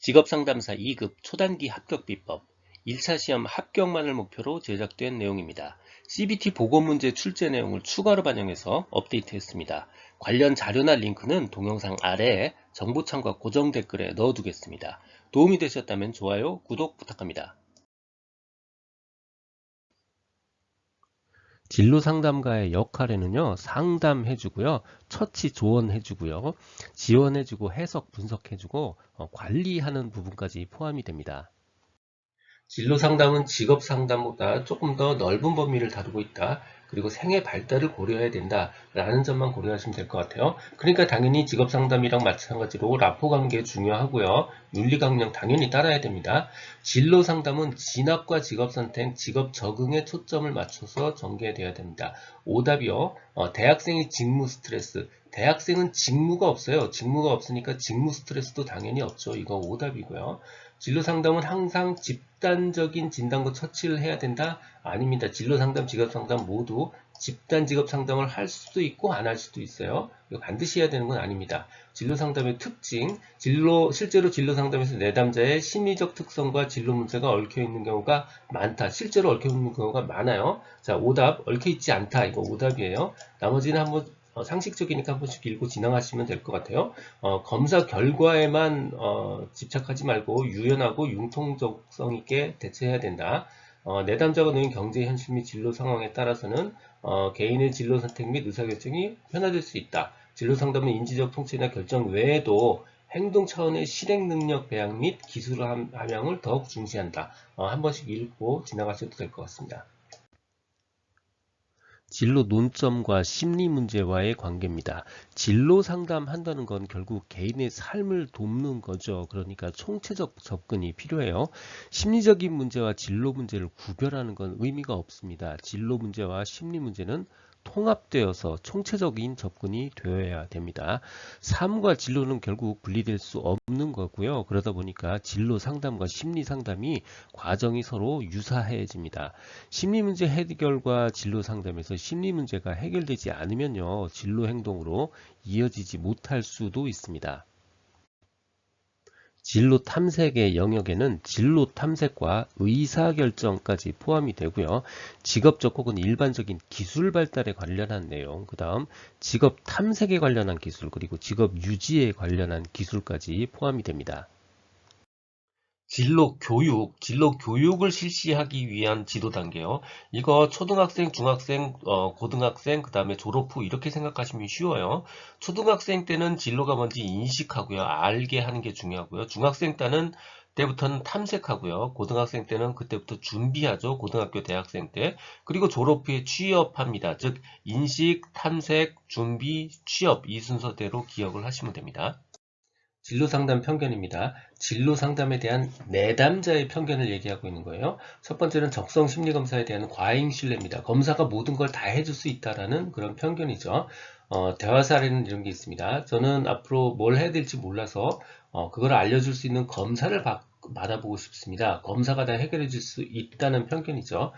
직업상담사 2급 초단기 합격 비법 1차 시험 합격만을 목표로 제작된 내용입니다. CBT 보고문제 출제 내용을 추가로 반영해서 업데이트했습니다. 관련 자료나 링크는 동영상 아래에 정보창과 고정 댓글에 넣어두겠습니다. 도움이 되셨다면 좋아요, 구독 부탁합니다. 진로상담가의 역할에는요, 상담해주고요, 처치 조언해주고요, 지원해주고 해석 분석해주고 관리하는 부분까지 포함이 됩니다. 진로 상담은 직업 상담보다 조금 더 넓은 범위를 다루고 있다. 그리고 생애 발달을 고려해야 된다. 라는 점만 고려하시면 될 것 같아요. 그러니까 당연히 직업 상담이랑 마찬가지로 라포 관계 중요하고요. 윤리 강령 당연히 따라야 됩니다. 진로 상담은 진학과 직업 선택, 직업 적응에 초점을 맞춰서 전개돼야 됩니다. 오답이요. 대학생이 직무 스트레스. 대학생은 직무가 없어요. 직무가 없으니까 직무 스트레스도 당연히 없죠. 이거 오답이고요. 진로 상담은 항상 집단적인 진단과 처치를 해야 된다? 아닙니다. 진로 상담, 직업 상담 모두 집단 직업 상담을 할 수도 있고 안 할 수도 있어요. 이거 반드시 해야 되는 건 아닙니다. 진로 상담의 특징, 실제로 진로 상담에서 내담자의 심리적 특성과 진로 문제가 얽혀 있는 경우가 많다. 실제로 얽혀 있는 경우가 많아요. 자, 오답, 얽혀 있지 않다. 이거 오답이에요. 나머지는 한번 상식적이니까 한 번씩 읽고 지나가시면 될 것 같아요. 검사 결과에만 집착하지 말고 유연하고 융통성 있게 대처해야 된다. 내담자가 놓인 경제 현실 및 진로 상황에 따라서는 개인의 진로 선택 및 의사결정이 편화될 수 있다. 진로 상담은 인지적 통찰이나 결정 외에도 행동 차원의 실행 능력 배양 및 기술 함양을 더욱 중시한다. 한 번씩 읽고 지나가셔도 될 것 같습니다. 진로 논점과 심리 문제와의 관계입니다. 진로 상담한다는 건 결국 개인의 삶을 돕는 거죠. 그러니까 총체적 접근이 필요해요. 심리적인 문제와 진로 문제를 구별하는 건 의미가 없습니다. 진로 문제와 심리 문제는 통합되어서 총체적인 접근이 되어야 됩니다. 삶과 진로는 결국 분리될 수 없는 거고요. 그러다 보니까 진로 상담과 심리 상담이 과정이 서로 유사해집니다. 심리 문제 해결과 진로 상담에서 심리 문제가 해결되지 않으면요, 진로 행동으로 이어지지 못할 수도 있습니다. 진로 탐색의 영역에는 진로 탐색과 의사결정까지 포함이 되고요. 직업적 혹은 일반적인 기술 발달에 관련한 내용, 그 다음 직업 탐색에 관련한 기술, 그리고 직업 유지에 관련한 기술까지 포함이 됩니다. 진로 교육을 실시하기 위한 지도 단계요. 이거 초등학생, 중학생, 고등학생, 그 다음에 졸업 후 이렇게 생각하시면 쉬워요. 초등학생 때는 진로가 뭔지 인식하고요. 알게 하는 게 중요하고요. 중학생 때부터는 탐색하고요. 고등학생 때는 그때부터 준비하죠. 고등학교, 대학생 때. 그리고 졸업 후에 취업합니다. 즉, 인식, 탐색, 준비, 취업 이 순서대로 기억을 하시면 됩니다. 진로 상담 편견입니다. 진로 상담에 대한 내담자의 편견을 얘기하고 있는 거예요. 첫 번째는 적성 심리 검사에 대한 과잉 신뢰입니다. 검사가 모든 걸 다 해줄 수 있다라는 그런 편견이죠. 대화 사례는 이런 게 있습니다. 저는 앞으로 뭘 해야 될지 몰라서 그걸 알려줄 수 있는 검사를 받아보고 싶습니다. 검사가 다 해결해 줄 수 있다는 편견이죠.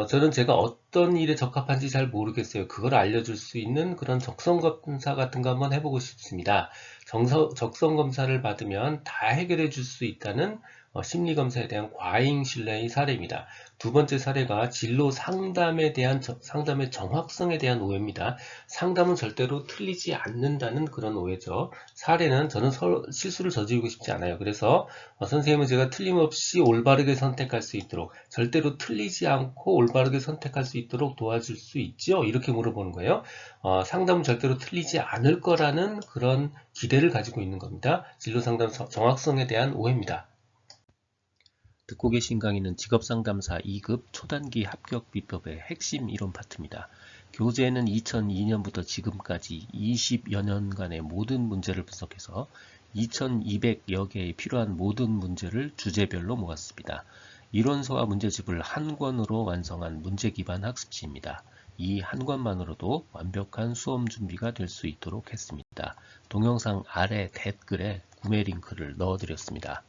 저는 제가 어떤 일에 적합한지 잘 모르겠어요. 그걸 알려줄 수 있는 그런 적성 검사 같은 거 한번 해보고 싶습니다. 적성 검사를 받으면 다 해결해 줄 수 있다는 심리 검사에 대한 과잉 신뢰의 사례입니다. 두 번째 사례가 진로 상담에 대한 상담의 정확성에 대한 오해입니다. 상담은 절대로 틀리지 않는다는 그런 오해죠. 사례는 저는 실수를 저지르고 싶지 않아요. 그래서 선생님은 제가 틀림없이 올바르게 선택할 수 있도록 절대로 틀리지 않고 올바르게 선택할 수 있도록 도와줄 수 있죠? 이렇게 물어보는 거예요. 상담은 절대로 틀리지 않을 거라는 그런 기대를 가지고 있는 겁니다. 진로 상담 정확성에 대한 오해입니다. 듣고 계신 강의는 직업상담사 2급 초단기 합격 비법의 핵심 이론 파트입니다. 교재에는 2002년부터 지금까지 20여 년간의 모든 문제를 분석해서 2200여 개의 필요한 모든 문제를 주제별로 모았습니다. 이론서와 문제집을 한 권으로 완성한 문제 기반 학습지입니다. 이 한 권만으로도 완벽한 수험 준비가 될 수 있도록 했습니다. 동영상 아래 댓글에 구매 링크를 넣어드렸습니다.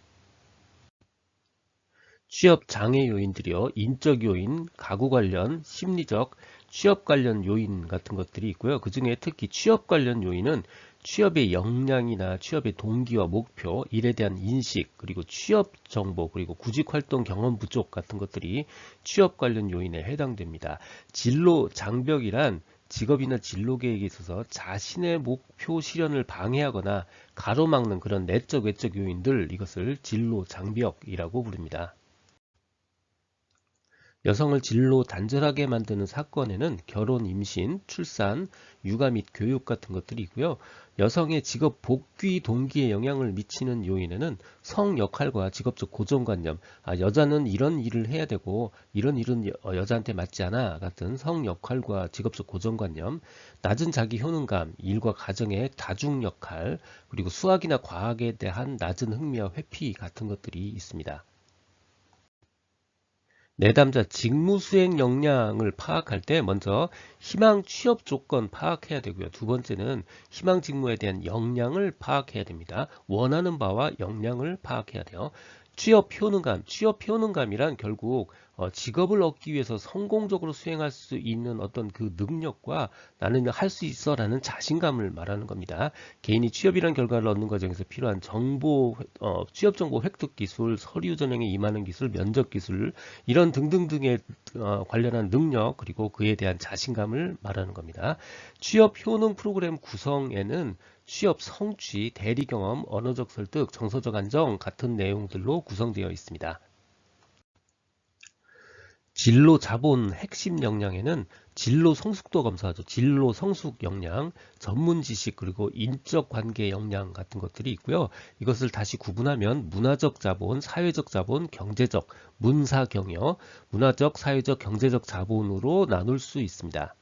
취업 장애 요인들이요. 인적 요인, 가구 관련, 심리적, 취업 관련 요인 같은 것들이 있고요. 그 중에 특히 취업 관련 요인은 취업의 역량이나 취업의 동기와 목표, 일에 대한 인식, 그리고 취업 정보, 그리고 구직 활동 경험 부족 같은 것들이 취업 관련 요인에 해당됩니다. 진로 장벽이란 직업이나 진로 계획에 있어서 자신의 목표 실현을 방해하거나 가로막는 그런 내적, 외적 요인들, 이것을 진로 장벽이라고 부릅니다. 여성을 진로 단절하게 만드는 사건에는 결혼, 임신, 출산, 육아 및 교육 같은 것들이 있고요. 여성의 직업 복귀 동기에 영향을 미치는 요인에는 성 역할과 직업적 고정관념, 여자는 이런 일을 해야 되고 이런 일은 여자한테 맞지 않아 같은 성 역할과 직업적 고정관념, 낮은 자기 효능감, 일과 가정의 다중 역할, 그리고 수학이나 과학에 대한 낮은 흥미와 회피 같은 것들이 있습니다. 내담자 직무 수행 역량을 파악할 때 먼저 희망 취업 조건 파악해야 되고요. 두 번째는 희망 직무에 대한 역량을 파악해야 됩니다. 원하는 바와 역량을 파악해야 돼요. 취업 효능감이란 결국 직업을 얻기 위해서 성공적으로 수행할 수 있는 어떤 그 능력과 나는 할 수 있어 라는 자신감을 말하는 겁니다. 개인이 취업이란 결과를 얻는 과정에서 필요한 정보, 취업 정보 획득 기술, 서류 전형에 임하는 기술, 면접 기술 이런 등등등에 관련한 능력 그리고 그에 대한 자신감을 말하는 겁니다. 취업 효능 프로그램 구성에는 취업 성취, 대리 경험, 언어적 설득, 정서적 안정 같은 내용들로 구성되어 있습니다. 진로 자본 핵심 역량에는 진로 성숙도 검사하죠. 진로 성숙 역량, 전문 지식 그리고 인적 관계 역량 같은 것들이 있고요. 이것을 다시 구분하면 문화적 자본, 사회적 자본, 경제적, 문사 경여, 문화적, 사회적, 경제적 자본으로 나눌 수 있습니다.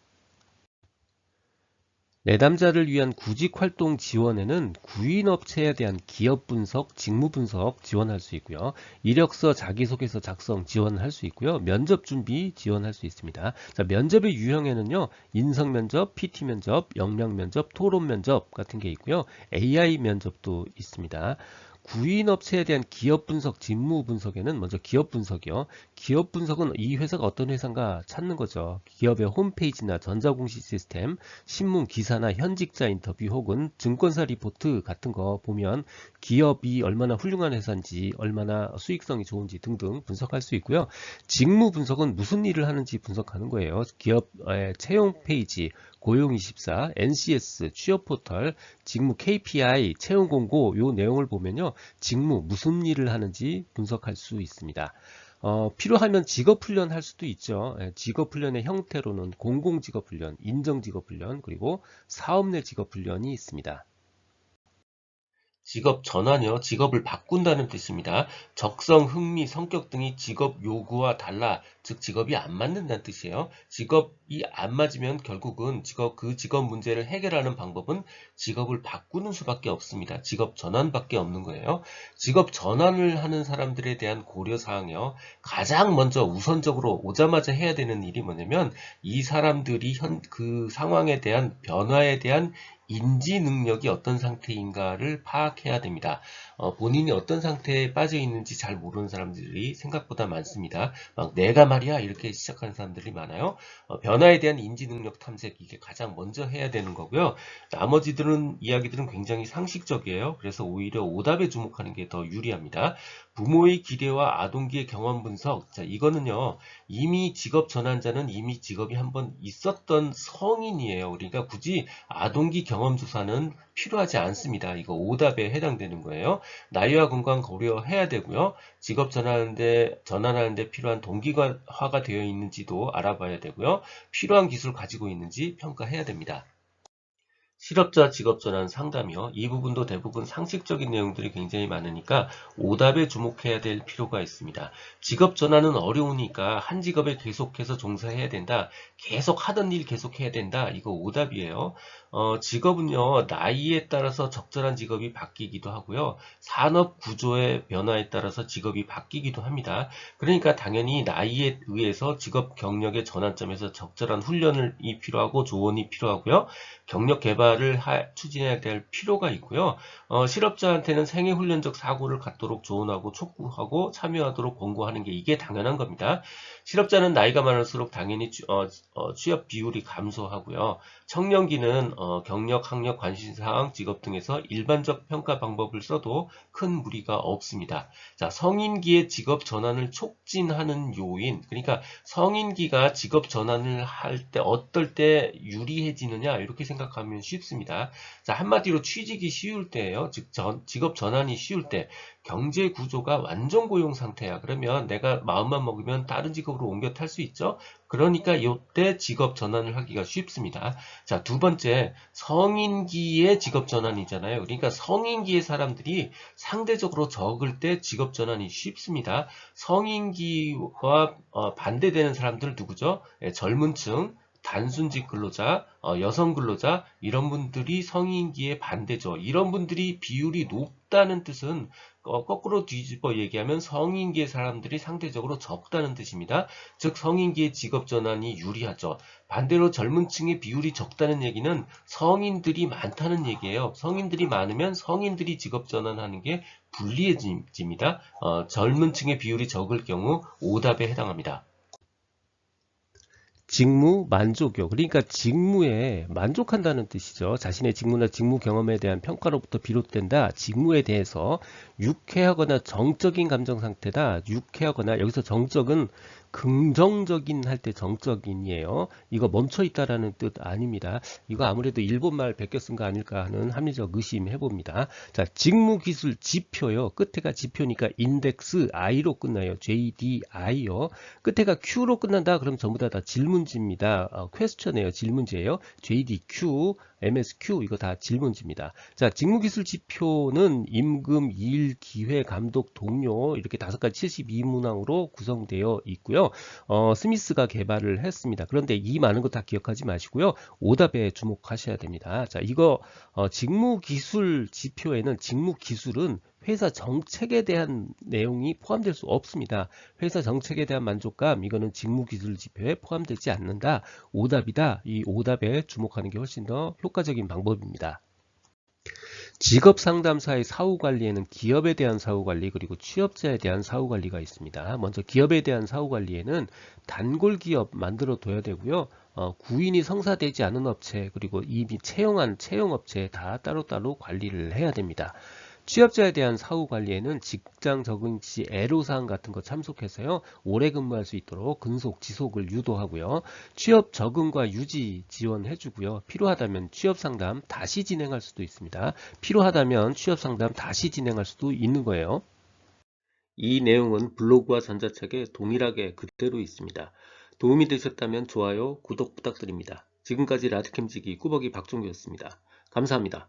내담자를 위한 구직활동 지원에는 구인업체에 대한 기업 분석, 직무 분석 지원할 수 있고요. 이력서, 자기소개서 작성 지원할 수 있고요. 면접 준비 지원할 수 있습니다. 자, 면접의 유형에는요. 인성 면접, PT 면접, 역량 면접, 토론 면접 같은 게 있고요. AI 면접도 있습니다. 구인업체에 대한 기업 분석, 직무 분석에는 먼저 기업 분석이요. 기업 분석은 이 회사가 어떤 회사인가 찾는 거죠. 기업의 홈페이지나 전자공시 시스템, 신문 기사나 현직자 인터뷰 혹은 증권사 리포트 같은 거 보면 기업이 얼마나 훌륭한 회사인지, 얼마나 수익성이 좋은지 등등 분석할 수 있고요. 직무 분석은 무슨 일을 하는지 분석하는 거예요. 기업의 채용 페이지, 고용24, NCS, 취업포털, 직무 KPI, 채용 공고 요 내용을 보면요. 직무 무슨 일을 하는지 분석할 수 있습니다. 필요하면 직업훈련 할 수도 있죠. 직업훈련의 형태로는 공공직업훈련, 인정직업훈련, 그리고 사업 내 직업훈련이 있습니다. 직업 전환이요. 직업을 바꾼다는 뜻입니다. 적성, 흥미, 성격 등이 직업 요구와 달라, 즉 직업이 안 맞는다는 뜻이에요. 직업이 안 맞으면 결국은 그 직업 문제를 해결하는 방법은 직업을 바꾸는 수밖에 없습니다. 직업 전환밖에 없는 거예요. 직업 전환을 하는 사람들에 대한 고려 사항이요. 가장 먼저 우선적으로 오자마자 해야 되는 일이 뭐냐면 이 사람들이 그 상황에 대한 변화에 대한 인지 능력이 어떤 상태인가를 파악해야 됩니다. 본인이 어떤 상태에 빠져 있는지 잘 모르는 사람들이 생각보다 많습니다. 막 내가 말이야 이렇게 시작하는 사람들이 많아요. 변화에 대한 인지 능력 탐색 이게 가장 먼저 해야 되는 거고요. 나머지들은 이야기들은 굉장히 상식적이에요. 그래서 오히려 오답에 주목하는 게 더 유리합니다. 부모의 기대와 아동기의 경험 분석. 자, 이거는요. 이미 직업 전환자는 이미 직업이 한번 있었던 성인이에요. 그러니까 굳이 아동기 경험 조사는 필요하지 않습니다. 이거 오답에 해당되는 거예요. 나이와 건강 고려해야 되고요. 직업 전환하는데 필요한 동기화가 되어 있는지도 알아봐야 되고요. 필요한 기술 가지고 있는지 평가해야 됩니다. 실업자 직업전환 상담이요. 이 부분도 대부분 상식적인 내용들이 굉장히 많으니까 오답에 주목해야 될 필요가 있습니다. 직업전환은 어려우니까 한 직업에 계속해서 종사해야 된다. 계속 하던 일 계속해야 된다. 이거 오답이에요. 직업은요. 나이에 따라서 적절한 직업이 바뀌기도 하고요. 산업 구조의 변화에 따라서 직업이 바뀌기도 합니다. 그러니까 당연히 나이에 의해서 직업 경력의 전환점에서 적절한 훈련이 필요하고 조언이 필요하고요. 경력 개발 강화를 추진해야 될 필요가 있고요. 실업자한테는 생애훈련적 사고를 갖도록 조언하고 촉구하고 참여하도록 권고하는 게 이게 당연한 겁니다. 실업자는 나이가 많을수록 당연히 취업 비율이 감소하고요. 청년기는 경력, 학력, 관심사항, 직업 등에서 일반적 평가 방법을 써도 큰 무리가 없습니다. 자, 성인기의 직업 전환을 촉진하는 요인, 그러니까 성인기가 직업 전환을 할 때 어떨 때 유리해지느냐 이렇게 생각하면 쉽습니다. 자, 한마디로 취직이 쉬울 때예요. 즉 직업 전환이 쉬울 때 경제 구조가 완전 고용 상태야. 그러면 내가 마음만 먹으면 다른 직업으로 옮겨 탈 수 있죠. 그러니까 이때 직업 전환을 하기가 쉽습니다. 자, 두 번째, 성인기의 직업 전환이잖아요. 그러니까 성인기의 사람들이 상대적으로 적을 때 직업 전환이 쉽습니다. 성인기와 반대되는 사람들 누구죠? 젊은 층, 단순직 근로자, 여성 근로자 이런 분들이 성인기에 반대죠. 이런 분들이 비율이 높다는 뜻은 거꾸로 뒤집어 얘기하면 성인기의 사람들이 상대적으로 적다는 뜻입니다. 즉 성인기의 직업 전환이 유리하죠. 반대로 젊은 층의 비율이 적다는 얘기는 성인들이 많다는 얘기예요. 성인들이 많으면 성인들이 직업 전환하는 게 불리해집니다. 젊은 층의 비율이 적을 경우 오답에 해당합니다. 직무 만족요. 그러니까 직무에 만족한다는 뜻이죠. 자신의 직무나 직무 경험에 대한 평가로부터 비롯된다. 직무에 대해서 유쾌하거나 정적인 감정 상태다. 유쾌하거나 여기서 정적은 긍정적인 할 때 정적인이에요. 이거 멈춰 있다라는 뜻 아닙니다. 이거 아무래도 일본말 베껴 쓴 거 아닐까 하는 합리적 의심해 봅니다. 자, 직무 기술 지표요. 끝에가 지표니까 인덱스 I로 끝나요. JDI요. 끝에가 Q로 끝난다. 그럼 전부 다 질문지입니다. 퀘스천이에요. 질문지예요. JDQ, MSQ 이거 다 질문지입니다. 자, 직무기술 지표는 임금, 일, 기회, 감독, 동료 이렇게 5가지 72문항으로 구성되어 있고요. 스미스가 개발을 했습니다. 그런데 이 많은 거 다 기억하지 마시고요. 오답에 주목하셔야 됩니다. 자, 이거 직무기술 지표에는 직무기술은 회사 정책에 대한 내용이 포함될 수 없습니다. 회사 정책에 대한 만족감 이거는 직무기술 지표에 포함되지 않는다. 오답이다. 이 오답에 주목하는 게 훨씬 더 효과적인 방법입니다. 직업상담사의 사후관리에는 기업에 대한 사후관리 그리고 취업자에 대한 사후관리가 있습니다. 먼저 기업에 대한 사후관리에는 단골기업 만들어 둬야 되고요. 구인이 성사되지 않은 업체 그리고 이미 채용한 채용업체 다 따로따로 관리를 해야 됩니다. 취업자에 대한 사후 관리에는 직장 적응 시 애로사항 같은 거 참석해서요. 오래 근무할 수 있도록 근속, 지속을 유도하고요. 취업 적응과 유지 지원해주고요. 필요하다면 취업 상담 다시 진행할 수도 있습니다. 필요하다면 취업 상담 다시 진행할 수도 있는 거예요. 이 내용은 블로그와 전자책에 동일하게 그대로 있습니다. 도움이 되셨다면 좋아요, 구독 부탁드립니다. 지금까지 라드캠지기 꾸벅이 박종규였습니다. 감사합니다.